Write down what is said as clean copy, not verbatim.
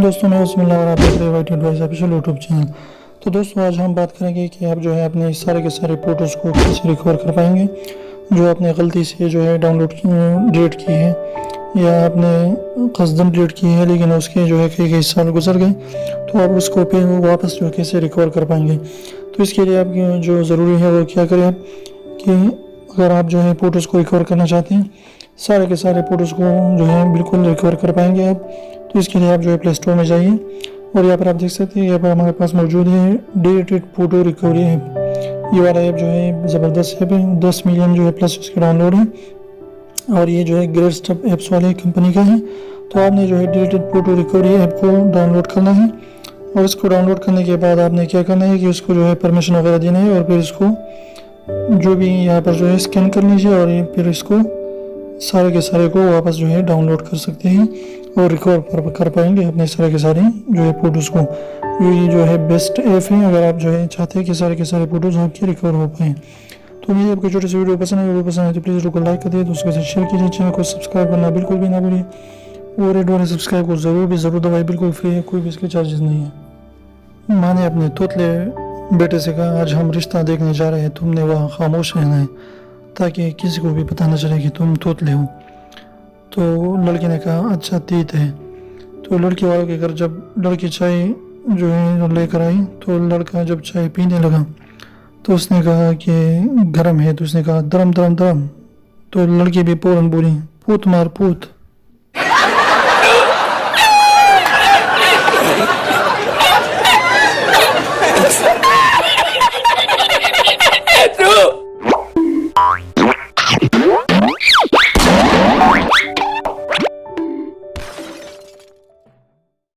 दोस्तों मैं बिस्मिल्लाह और आप देख रहे हो white advice official YouTube channel. तो दोस्तों आज हम बात करेंगे कि आप जो है अपने सारे के सारे फ़ोटोज़ को कैसे रिकवर कर पाएंगे जो आपने गलती से जो है डाउनलोड डिलीट की है या आपने कसदन डिलीट की है, लेकिन उसके जो है कई कई साल गुजर गए, तो आप उसको फिर वापस जो कैसे रिकवर कर पाएंगे। तो इसके लिए आप जो ज़रूरी है वो क्या करें आप कि अगर आप जो है फ़ोटोज़ को रिकवर करना चाहते हैं, सारे के सारे फ़ोटोज़ को जो है बिल्कुल रिकवर कर पाएंगे आप, तो इसके लिए आप जो है प्ले स्टोर में जाइए और यहाँ पर आप देख सकते हैं यहाँ पर हमारे पास मौजूद है डिलीटेड फ़ोटो रिकवरी ऐप। ये वाला ऐप जो है ज़बरदस्त ऐप है, 10 मिलियन जो है प्लस उसके डाउनलोड है और ये जो है ग्रेट स्टफ ऐप्स वाले कंपनी का है। तो आपने जो है डिलीटेड फ़ोटो रिकवरी ऐप को डाउनलोड करना है और इसको डाउनलोड करने के बाद आपने क्या करना है कि उसको जो है परमिशन वगैरह देना है और फिर इसको जो भी यहाँ पर जो है स्कैन कर लीजिए और फिर इसको सारे के सारे को वापस जो है डाउनलोड कर सकते हैं और रिकवर कर पाएंगे अपने सारे के सारे जो है फ़ोटोज़ को। ये जो है बेस्ट ऐप है अगर आप जो है चाहते हैं कि सारे के सारे फ़ोटोज़ आपके रिकवर हो पाएँ। तो मुझे आपको छोटे से वीडियो पसंद है तो प्लीज़ वीडियो को लाइक कर दिए, दोस्तों के साथ शेयर कीजिए, चैनल को सब्सक्राइब करना बिल्कुल भी ना भूलिए और रेड वाले सब्सक्राइब को ज़रूर दबाइए, बिल्कुल फ्री है, कोई भी इसके चार्जेस नहीं है। मैंने अपने तोतले बेटे से कहा आज हम रिश्ता देखने जा रहे हैं, तुमने वहाँ खामोश रहना है ताकि किसी को भी पता न चले कि तुम तोतले हो। तो लड़के ने कहा अच्छा तीत है। तो लड़की वालों के घर जब लड़की चाय जो है लेकर आई तो लड़का जब चाय पीने लगा तो उसने कहा कि गर्म है, तो उसने कहा दरम दरम दरम। तो लड़की भी फ़ौरन बोली पूत मार पूत।